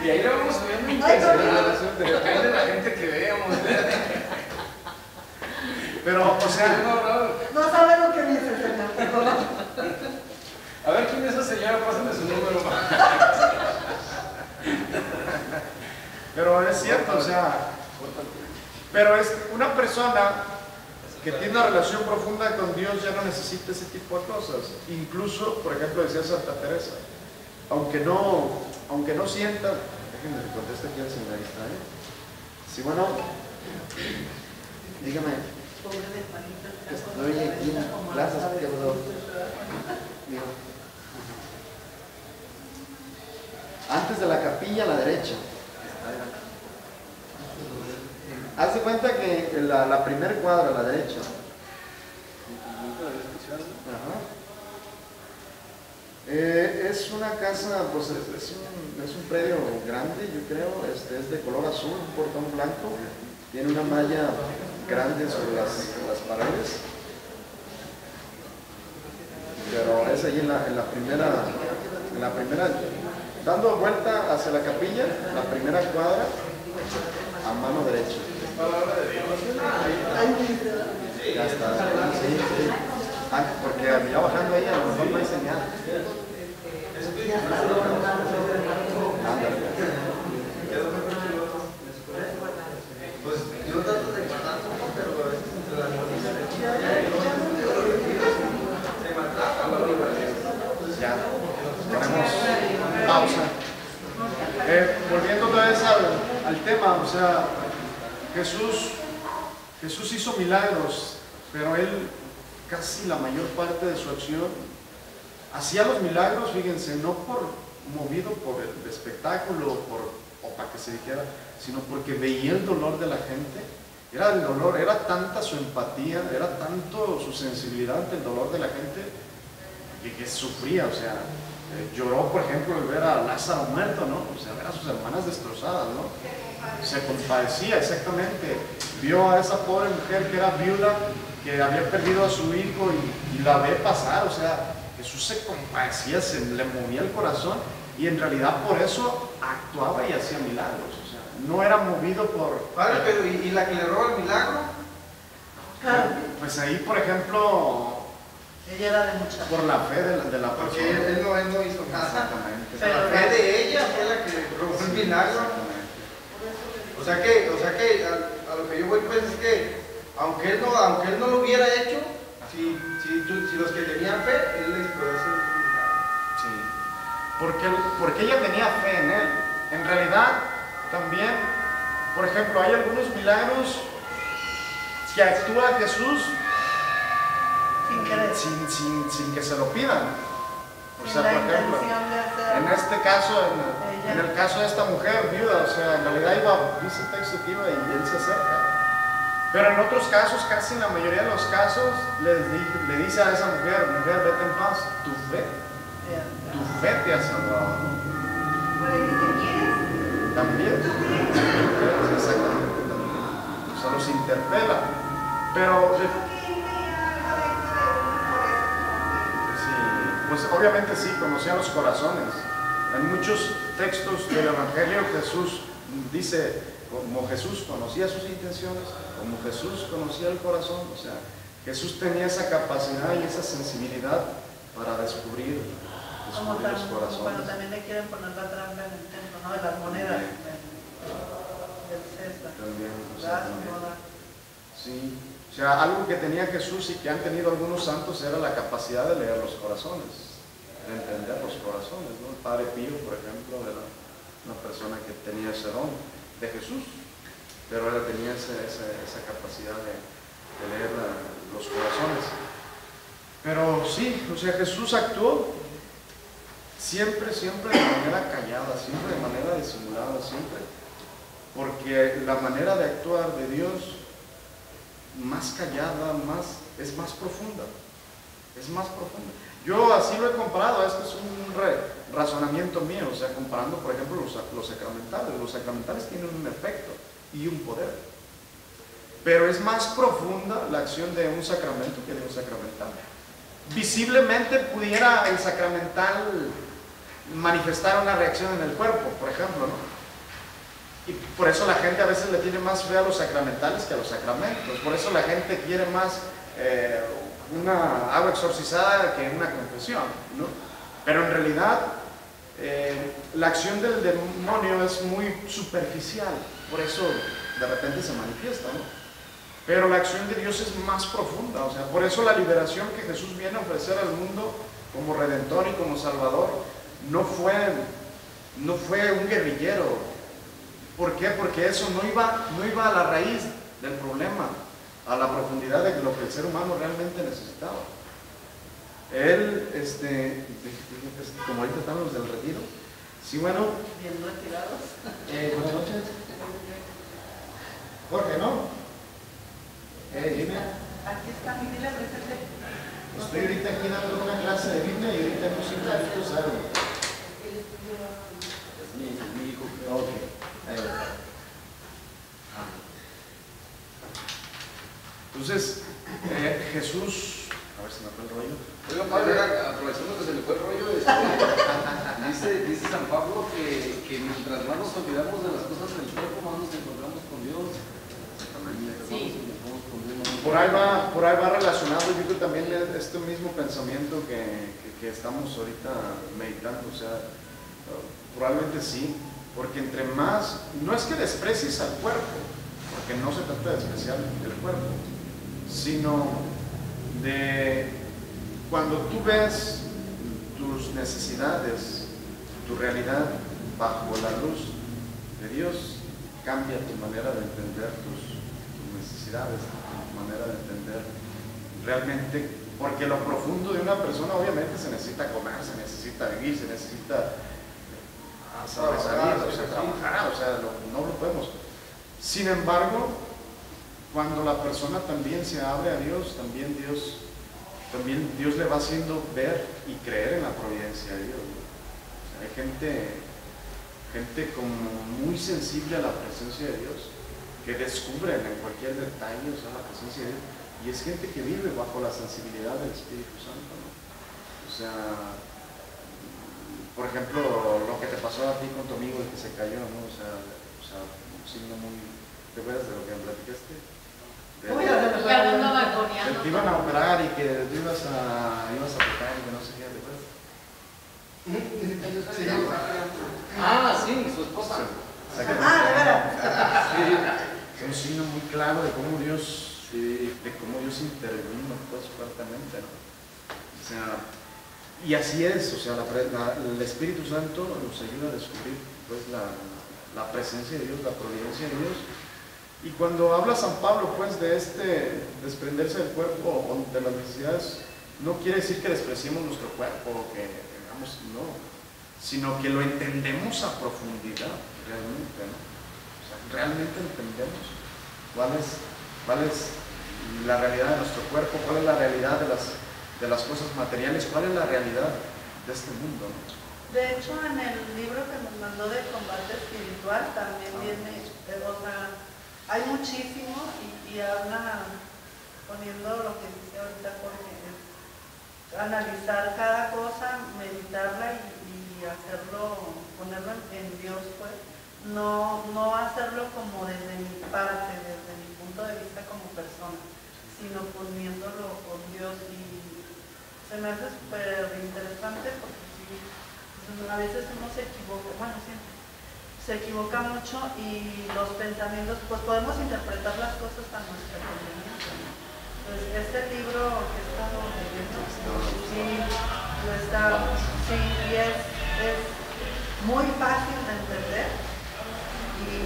Y ahí lo vamos subiendo impresionante. Depende de la gente que veamos. Pero, o sea, No sabe lo que dice, señor. A ver quién es esa señora, pásenme su número. pero es cierto, o sea, pero es una persona que tiene una relación profunda con Dios ya no necesita ese tipo de cosas. Incluso, por ejemplo, decía Santa Teresa, aunque no sienta, déjenme que conteste aquí al seminarista, ¿eh? Sí, bueno, dígame, estoy aquí en clases, ¿qué pasó? Digo, antes de la capilla a la derecha. Haz de cuenta que la primera cuadra a la derecha. Ajá. Es una casa, pues es un predio grande, yo creo, es de color azul, un portón blanco, tiene una malla grande sobre las paredes, pero es ahí en la primera, dando vuelta hacia la capilla, la primera cuadra, a mano derecha. Ya está, sí. Ah, porque ya bajando ahí a lo mejor no hay señal. Ándale. Pues yo trato de guardar poco, pero entre las Ya, ponemos pausa. Volviendo otra vez al tema, o sea, Jesús hizo milagros, pero él casi la mayor parte de su acción hacía los milagros, fíjense, no movido por el espectáculo o para que se dijera, sino porque veía el dolor de la gente. Era el dolor, era tanta su empatía, era tanto su sensibilidad ante el dolor de la gente que sufría, o sea, lloró, por ejemplo, al ver a Lázaro muerto, ¿no? O sea, ver a sus hermanas destrozadas, ¿no? Se compadecía, exactamente. Vio a esa pobre mujer que era viuda, que había perdido a su hijo y la ve pasar, o sea, Jesús se compadecía, se le movía el corazón y en realidad por eso actuaba y hacía milagros, o sea, no era movido por... Padre, pero ¿y la que le roba el milagro? Pues ahí, por ejemplo, Ella era de mucha. por la fe de la Porque persona. él no hizo nada. Exactamente. Pero La fe de ella fue la que le robó el milagro. O sea que a lo que yo voy pues es que aunque él no lo hubiera hecho, si los que tenían fe, él les puede hacer un milagro. Sí, porque ella tenía fe en él. En realidad, también, por ejemplo, hay algunos milagros que actúa Jesús Sin querer. sin que se lo pidan. O Sin sea, la por ejemplo, intención de hacer. en este caso, Ella. en el caso de esta mujer viuda, o sea, en realidad dice el texto que iba y él se acerca. Pero en otros casos, casi en la mayoría de los casos, le dice a esa mujer, vete en paz, tu fe te ha salvado. O le dice, ¿quieres? También. Exactamente. O sea, los interpela. Pero, sí, pues obviamente sí, conocía los corazones. En muchos textos del Evangelio Jesús dice, como Jesús conocía sus intenciones, como Jesús conocía el corazón, o sea, Jesús tenía esa capacidad y esa sensibilidad para descubrir Como los cuando corazones. también le quieren poner la trampa en el templo, ¿no? De las monedas del César. También, o sea, ¿Verdad? también. No da. Sí, o sea, algo que tenía Jesús y que han tenido algunos santos era la capacidad de leer los corazones, de entender los corazones, ¿no? El Padre Pío, por ejemplo, era una persona que tenía ese don de Jesús, pero él tenía esa capacidad de leer los corazones. Pero sí, o sea, Jesús actuó siempre, siempre de manera callada, siempre de manera disimulada, siempre. Porque la manera de actuar de Dios, más callada, es más profunda. Es más profunda. Yo así lo he comparado, esto es un razonamiento mío, o sea, comparando, por ejemplo, los sacramentales. Los sacramentales tienen un efecto y un poder. Pero es más profunda la acción de un sacramento que de un sacramental. Visiblemente pudiera el sacramental manifestar una reacción en el cuerpo, por ejemplo, ¿no? Y por eso la gente a veces le tiene más fe a los sacramentales que a los sacramentos. Por eso la gente quiere más una agua exorcizada que una confesión, ¿no? Pero en realidad la acción del demonio es muy superficial, por eso de repente se manifiesta, ¿no? Pero la acción de Dios es más profunda, o sea, por eso la liberación que Jesús viene a ofrecer al mundo como Redentor y como Salvador no fue un guerrillero. ¿Por qué? Porque eso no iba a la raíz del problema, a la profundidad de lo que el ser humano realmente necesitaba. Él, como ahorita están los del retiro, sí, bueno. Bien retirados. Buenas noches. Jorge, ¿no? Dime. Aquí está, mi dile presente. Estoy ahorita aquí dando una clase de Biblia y ahorita en unos 5 minutos salgo. Es mi hijo. Ok. Ahí va. Entonces, Jesús, a ver si me fue el rollo. Oiga, padre, aprovechando que se le fue el rollo, dice San Pablo que mientras más nos olvidamos de las cosas del cuerpo, más nos encontramos con Dios. Sí. Por ahí va relacionado, yo creo también este mismo pensamiento que estamos ahorita meditando, o sea, probablemente sí, porque entre más, no es que desprecies al cuerpo, porque no se trata de despreciar el cuerpo, sino de cuando tú ves tus necesidades, tu realidad bajo la luz de Dios, cambia tu manera de entender tus necesidades, tu manera de entender realmente, porque lo profundo de una persona obviamente se necesita comer, se necesita vivir, se necesita sobresalir, o sea, trabajar, o sea, no lo podemos. Sin embargo, cuando la persona también se abre a Dios, también Dios le va haciendo ver y creer en la providencia de Dios, ¿no? O sea, hay gente como muy sensible a la presencia de Dios, que descubren en cualquier detalle, o sea, la presencia de Dios, y es gente que vive bajo la sensibilidad del Espíritu Santo, ¿no? O sea, por ejemplo, lo que te pasó a ti con tu amigo, el que se cayó, ¿no? O sea, un signo muy... ¿Te acuerdas de lo que me platicaste? Ya no andaba coneando. Te iban a operar y que te ibas a tocar y que no sé qué, ¿te acuerdas? Sí, su esposa. Es un signo muy claro de cómo Dios intervino pues fuertemente, ¿no? O sea, y así es, o sea, el Espíritu Santo nos ayuda a descubrir pues la presencia de Dios, la providencia de Dios. Y cuando habla San Pablo pues de desprenderse del cuerpo o de las necesidades, no quiere decir que despreciemos nuestro cuerpo o que digamos, no, sino que lo entendemos a profundidad realmente, ¿no? O sea, realmente entendemos cuál es la realidad de nuestro cuerpo, cuál es la realidad de las cosas materiales, cuál es la realidad de este mundo, ¿no? De hecho, en el libro que nos mandó de combate espiritual también viene, o sea, hay muchísimo y habla poniendo lo que dice ahorita Jorge, analizar cada cosa, meditarla y hacerlo, ponerlo en Dios, pues, no hacerlo como desde mi parte, desde mi punto de vista como persona, sino poniéndolo con Dios, y se me hace súper interesante porque sí, a veces uno se equivoca, bueno, siempre se equivoca mucho y los pensamientos, pues podemos interpretar las cosas a nuestra conveniencia, ¿no? Pues este libro que he estado leyendo, y es muy fácil de entender y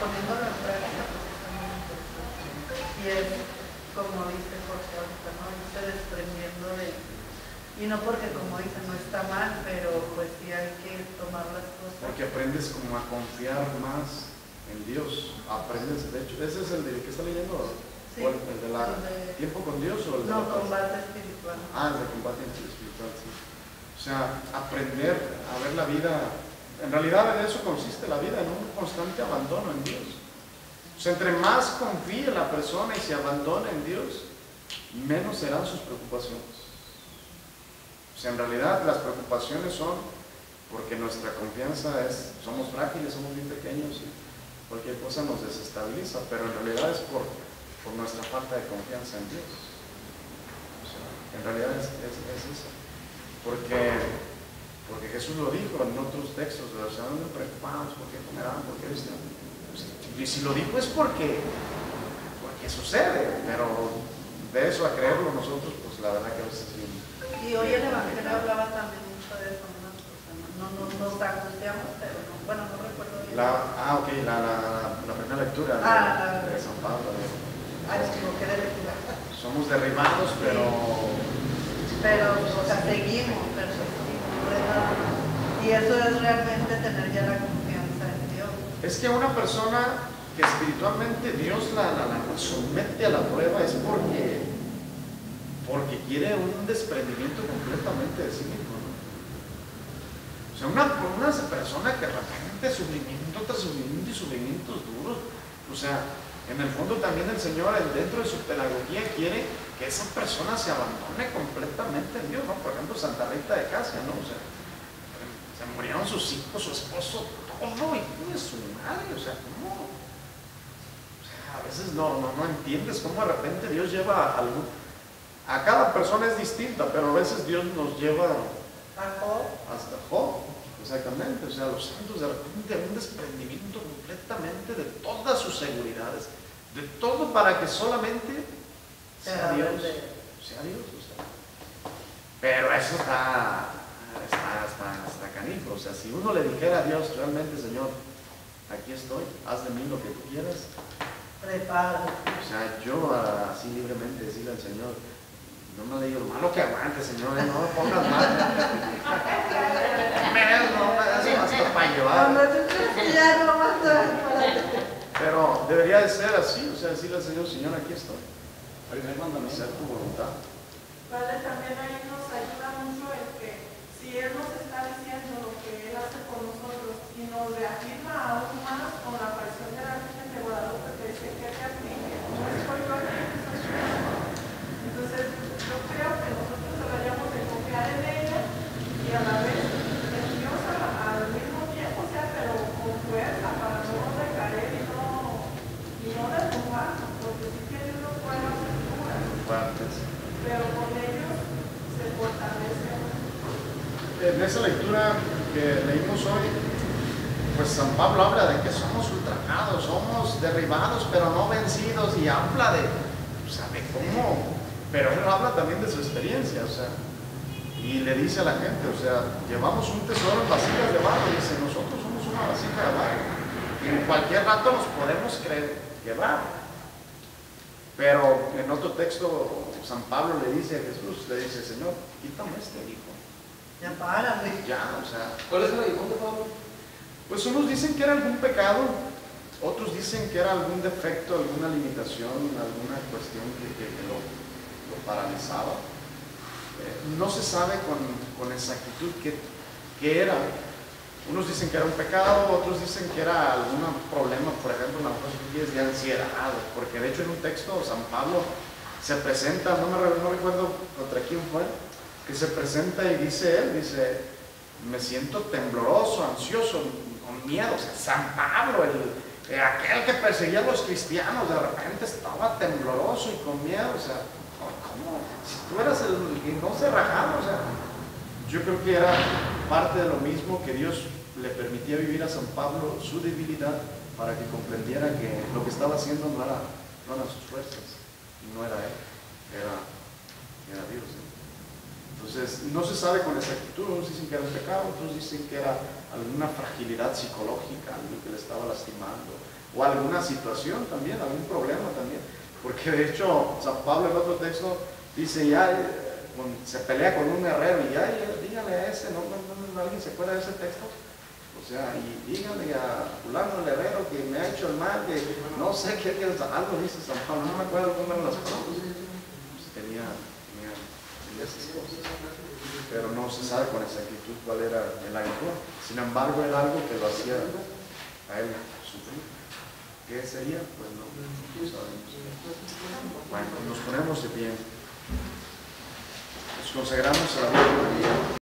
poniéndolo en práctica, pues es muy interesante. como dice Jorge ahorita, ¿no? Irse desprendiendo de... Y no porque, como dicen, no está mal, pero pues sí hay que tomar las cosas. Porque aprendes como a confiar más en Dios. Aprendes, de hecho, ese es el de que está leyendo. Sí, ¿O el de la tiempo con Dios o el de no, la combate espiritual. el de combate espiritual, sí. O sea, aprender a ver la vida. En realidad en eso consiste la vida, en un constante abandono en Dios. O sea, entre más confíe la persona y se abandone en Dios, menos serán sus preocupaciones. O sea, en realidad las preocupaciones son porque nuestra confianza es, somos frágiles, somos bien pequeños y cualquier cosa nos desestabiliza, pero en realidad es por nuestra falta de confianza en Dios. O sea, en realidad es eso. Porque Jesús lo dijo en otros textos, o sea, no me preocupados, ¿por qué comerán? ¿Por qué vestirán? Y si lo dijo es porque sucede, pero de eso a creerlo nosotros, pues la verdad que a veces sí. Y hoy el Evangelio hablaba también mucho de eso, ¿no? Nos angustiamos, pero no, bueno, no recuerdo bien. La primera lectura de San Pablo. Me equivoqué de lectura. Somos derribados, pero, o sea, seguimos, persistimos, no es nada más. Y eso es realmente tener ya la confianza en Dios. Es que una persona que espiritualmente Dios la somete a la prueba es porque quiere un desprendimiento completamente de sí mismo, ¿no? O sea, una persona que de repente sufrimiento tras sufrimiento y sufrimientos duros, o sea, en el fondo también el Señor dentro de su pedagogía quiere que esa persona se abandone completamente en Dios, ¿no? Por ejemplo, Santa Rita de Casia, ¿no? O sea, se murieron sus hijos, su esposo, todo, y de su madre, o sea, ¿cómo? O sea, a veces no entiendes cómo de repente Dios lleva a cada persona es distinta, pero a veces Dios nos lleva hasta Job, exactamente. O sea, los santos de repente un desprendimiento completamente de todas sus seguridades, de todo para que solamente sea Dios. Sea Dios, o sea. Pero eso está canijo. O sea, si uno le dijera a Dios realmente, Señor, aquí estoy, haz de mí lo que tú quieras. Prepara. O sea, yo así libremente decirle al Señor, no me digo lo malo que aguante, Señor, no me pongas mal. Hasta para llevar. Pero debería de ser así, o sea, decirle al Señor, Señor, aquí estoy. Primer mandamiento. Hacer tu voluntad. Padre, también ahí nos ayuda mucho el que si Él nos está diciendo lo que Él hace por nosotros y nos reafirma aún más con la aparición de la Virgen de Guadalupe que dice que te aplique, no estoy yo aquí, soy su mamá. Entonces, yo creo que nosotros deberíamos de confiar en ella y a la vez en Dios al mismo tiempo, o sea, pero con fuerza para no recaer y no derrumbarnos, porque sí que Dios nos puede hacer duras, pero con ellos se fortalece. En esa lectura que leímos hoy, pues San Pablo habla de que somos ultrajados, somos derribados, pero no vencidos, y habla de cómo, pero él habla también de su experiencia, o sea, y le dice a la gente, o sea, llevamos un tesoro en vasijas de barro, dice, nosotros somos una vasija de barro, y en cualquier rato nos podemos quebrar. Pero en otro texto, San Pablo le dice a Jesús, le dice, Señor, quítame este hijo. Ya párale. Ya, o sea. ¿Cuál es el aguijón de Pablo? Pues unos dicen que era algún pecado, otros dicen que era algún defecto, alguna limitación, alguna cuestión que lo paralizaba. No se sabe con exactitud qué era. Unos dicen que era un pecado, otros dicen que era algún problema, por ejemplo, en la cosa de ansiedad, porque de hecho en un texto San Pablo se presenta, no recuerdo contra quién fue, que se presenta y dice me siento tembloroso, ansioso, con miedo. O sea, San Pablo, aquel que perseguía a los cristianos, de repente estaba tembloroso y con miedo. O sea, ¿cómo? Si tú eras el que no se rajaba, o sea, yo creo que era parte de lo mismo que Dios le permitía vivir a San Pablo su debilidad para que comprendiera que lo que estaba haciendo no eran sus fuerzas, y no era él, era Dios, ¿no? Entonces, no se sabe con exactitud, unos dicen que era un pecado, otros dicen que era alguna fragilidad psicológica, algo que le estaba lastimando, o alguna situación también, algún problema también. Porque de hecho, San Pablo en otro texto dice ya, se pelea con un herrero y ya, dígale a ese, ¿no? ¿Alguien se acuerda de ese texto? O sea, y dígale a fulano el herrero que me ha hecho el mal, que no sé qué es algo, dice San Pablo, no me acuerdo cómo eran las palabras. Pues tenía esas cosas. Pero no se sabe con exactitud cuál era el acto. Sin embargo, era algo que lo hacía a él sufrir. ¿Qué sería? Pues no sabemos. Bueno, nos ponemos de pie. Nos consagramos a la Virgen María.